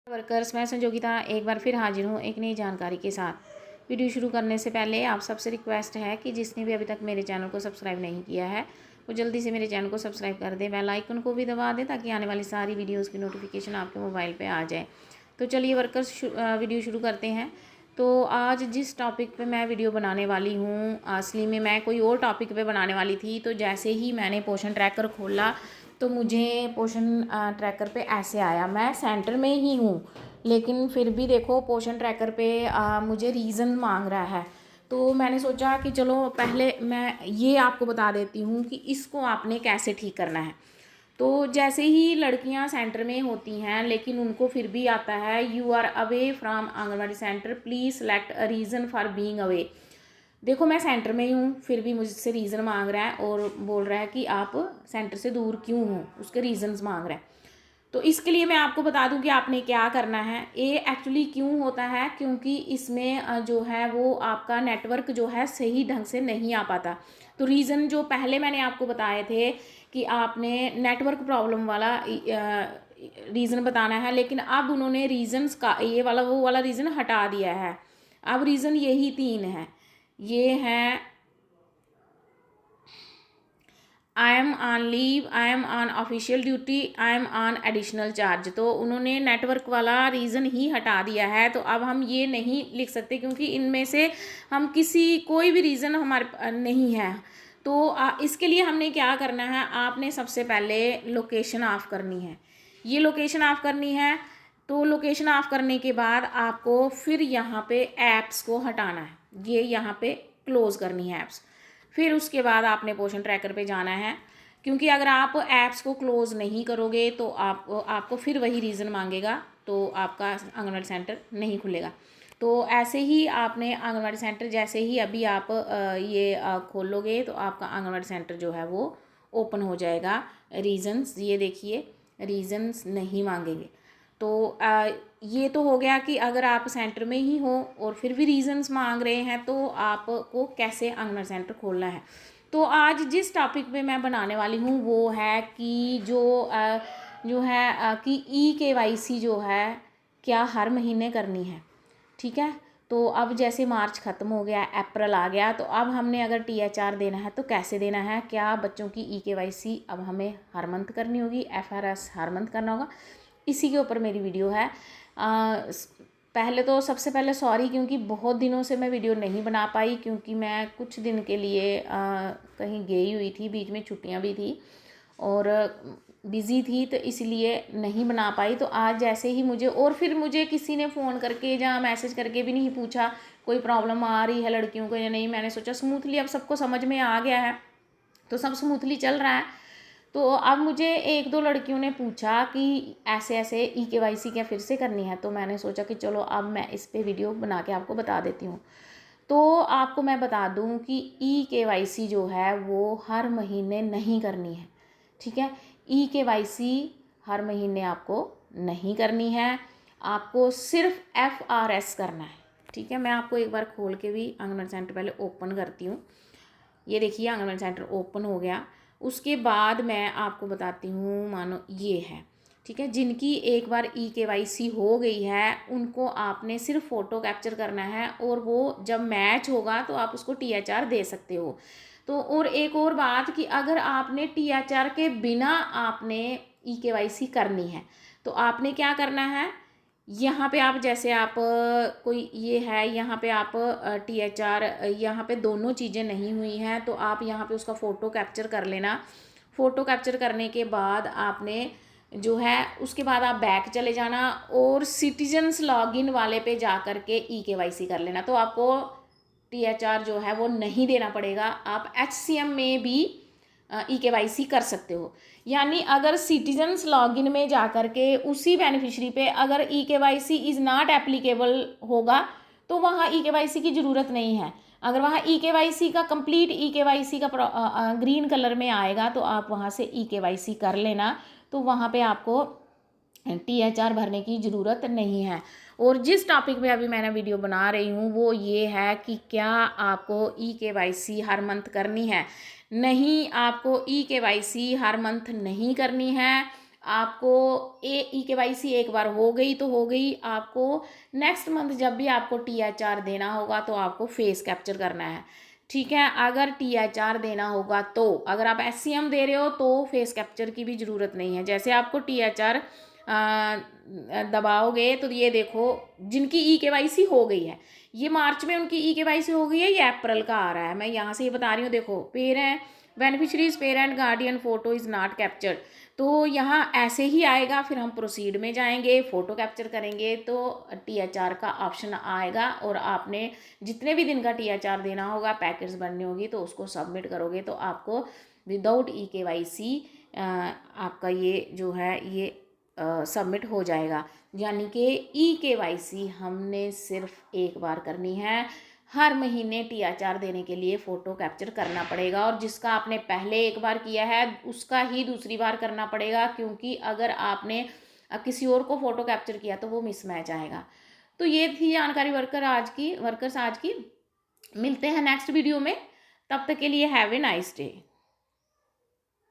Workers, मैं संजोगिता एक बार फिर हाजिर हूँ एक नई जानकारी के साथ। वीडियो शुरू करने से पहले आप सबसे रिक्वेस्ट है कि जिसने भी अभी तक मेरे चैनल को सब्सक्राइब नहीं किया है वो जल्दी से मेरे चैनल को सब्सक्राइब कर दें, बेल आइकन को भी दबा दें ताकि आने वाली सारी वीडियोज़ की नोटिफिकेशन आपके मोबाइल पर आ जाए। तो चलिए वर्कर्स, वीडियो शुरू करते हैं। तो आज जिस टॉपिक पे मैं वीडियो बनाने वाली हूँ, असली में मैं कोई और टॉपिक पे बनाने वाली थी। तो जैसे ही मैंने पोषण ट्रैकर खोला तो मुझे पोषण ट्रैकर पे ऐसे आया, मैं सेंटर में ही हूँ लेकिन फिर भी देखो पोषण ट्रैकर पे मुझे रीज़न मांग रहा है। तो मैंने सोचा कि चलो पहले मैं ये आपको बता देती हूँ कि इसको आपने कैसे ठीक करना है। तो जैसे ही लड़कियां सेंटर में होती हैं लेकिन उनको फिर भी आता है you are away from anganwadi centre, please select a reason for being away. देखो मैं सेंटर में ही हूँ फिर भी मुझसे रीज़न मांग रहा है और बोल रहा है कि आप सेंटर से दूर क्यों हो, उसके रीज़न्स मांग रहा है। तो इसके लिए मैं आपको बता दूं कि आपने क्या करना है। ये एक्चुअली क्यों होता है, क्योंकि इसमें जो है वो आपका नेटवर्क जो है सही ढंग से नहीं आ पाता। तो रीज़न जो पहले मैंने आपको बताए थे कि आपने नेटवर्क प्रॉब्लम वाला रीज़न बताना है, लेकिन अब उन्होंने रीज़न्स का ये वाला वो वाला रीज़न हटा दिया है। अब रीज़न यही 3 है। ये हैं I am on leave, I am on official duty, I am on additional charge. तो उन्होंने नेटवर्क वाला रीज़न ही हटा दिया है। तो अब हम ये नहीं लिख सकते क्योंकि इनमें से हम कोई भी रीज़न हमारे नहीं है। तो इसके लिए हमने क्या करना है, आपने सबसे पहले लोकेशन ऑफ करनी है। ये लोकेशन ऑफ करनी है। तो लोकेशन ऑफ करने के बाद आपको फिर यहाँ पे ऐप्स को हटाना है, ये यहाँ पे क्लोज़ करनी है ऐप्स। फिर उसके बाद आपने पोषण ट्रैकर पे जाना है, क्योंकि अगर आप ऐप्स को क्लोज़ नहीं करोगे तो आपको फिर वही रीज़न मांगेगा, तो आपका आंगनबाड़ी सेंटर नहीं खुलेगा। तो ऐसे ही आपने आंगनबाड़ी सेंटर जैसे ही अभी आप ये खोलोगे तो आपका आंगनबाड़ी सेंटर जो है वो ओपन हो जाएगा। रीज़न्स ये देखिए, रीज़न्स नहीं मांगेंगे। तो ये तो हो गया कि अगर आप सेंटर में ही हो और फिर भी रीज़न्स मांग रहे हैं तो आपको कैसे आंगनबाड़ी सेंटर खोलना है। तो आज जिस टॉपिक पे मैं बनाने वाली हूँ वो है कि जो है कि EKYC जो है क्या हर महीने करनी है। ठीक है, तो अब जैसे मार्च ख़त्म हो गया, अप्रैल आ गया, तो अब हमने अगर THR देना है तो कैसे देना है, क्या बच्चों की EKYC अब हमें हर मंथ करनी होगी, FRS हर मंथ करना होगा। इसी के ऊपर मेरी वीडियो है। पहले तो सबसे पहले सॉरी, क्योंकि बहुत दिनों से मैं वीडियो नहीं बना पाई, क्योंकि मैं कुछ दिन के लिए कहीं गई हुई थी, बीच में छुट्टियां भी थी और बिज़ी थी, तो इसलिए नहीं बना पाई। तो आज जैसे ही मुझे किसी ने फ़ोन करके या मैसेज करके भी नहीं पूछा कोई प्रॉब्लम आ रही है लड़कियों को या नहीं। मैंने सोचा स्मूथली अब सबको समझ में आ गया है तो सब स्मूथली चल रहा है। तो अब मुझे 1-2 लड़कियों ने पूछा कि ऐसे ऐसे EKYC क्या फिर से करनी है। तो मैंने सोचा कि चलो अब मैं इस पे वीडियो बना के आपको बता देती हूँ। तो आपको मैं बता दूँ कि EKYC जो है वो हर महीने नहीं करनी है। ठीक है, EKYC हर महीने आपको नहीं करनी है, आपको सिर्फ FRS करना है। ठीक है, मैं आपको एक बार खोल के भी आंगनबाड़ी सेंटर पहले ओपन करती हूँ। ये देखिए आंगनबाड़ी सेंटर ओपन हो गया। उसके बाद मैं आपको बताती हूँ, मानो ये है। ठीक है, जिनकी एक बार EKYC हो गई है उनको आपने सिर्फ फ़ोटो कैप्चर करना है और वो जब मैच होगा तो आप उसको THR दे सकते हो। तो और एक और बात कि अगर आपने THR के बिना आपने EKYC करनी है तो आपने क्या करना है, यहाँ पे आप जैसे आप कोई ये है, यहाँ पे आप THR, यहाँ पे दोनों चीज़ें नहीं हुई हैं तो आप यहाँ पे उसका फ़ोटो कैप्चर कर लेना। फ़ोटो कैप्चर करने के बाद आपने जो है उसके बाद आप बैक चले जाना और सिटीजन्स लॉगिन वाले पे जा कर के EKYC कर लेना। तो आपको THR जो है वो नहीं देना पड़ेगा, आप HCM में भी EKYC कर सकते हो। यानी अगर सिटीजन्स लॉगिन में जा कर के उसी बेनिफिशरी पे अगर EKYC इज़ नॉट एप्लीकेबल होगा तो वहाँ EKYC की ज़रूरत नहीं है। अगर वहाँ EKYC का कंप्लीट EKYC का ग्रीन कलर में आएगा तो आप वहाँ से EKYC कर लेना, तो वहाँ पे आपको THR भरने की ज़रूरत नहीं है। और जिस टॉपिक पे अभी मैंने वीडियो बना रही हूँ वो ये है कि क्या आपको EKYC हर मंथ करनी है। नहीं, आपको EKYC हर मंथ नहीं करनी है। आपको EKYC एक बार हो गई तो हो गई। आपको नेक्स्ट मंथ जब भी आपको THR देना होगा तो आपको फेस कैप्चर करना है, ठीक है। अगर THR देना होगा तो, अगर आप SCM दे रहे हो तो फेस कैप्चर की भी ज़रूरत नहीं है। जैसे आपको THR दबाओगे तो ये देखो, जिनकी EKYC हो गई है, ये मार्च में उनकी EKYC हो गई है, ये अप्रैल का आ रहा है, मैं यहाँ से ये बता रही हूँ। देखो parent beneficiaries parent guardian photo is not captured, तो यहाँ ऐसे ही आएगा। फिर हम प्रोसीड में जाएंगे, फ़ोटो कैप्चर करेंगे तो THR का ऑप्शन आएगा, और आपने जितने भी दिन का THR देना होगा, पैकेट्स बननी होगी, तो उसको सबमिट करोगे तो आपको विदाउट EKYC आपका ये जो है ये सबमिट हो जाएगा। यानी कि EKYC हमने सिर्फ एक बार करनी है। हर महीने THR देने के लिए फ़ोटो कैप्चर करना पड़ेगा, और जिसका आपने पहले एक बार किया है उसका ही दूसरी बार करना पड़ेगा, क्योंकि अगर आपने किसी और को फ़ोटो कैप्चर किया तो वो मिसमैच आएगा। तो ये थी जानकारी वर्कर्स आज की। मिलते हैं नेक्स्ट वीडियो में, तब तक के लिए हैव ए नाइस डे।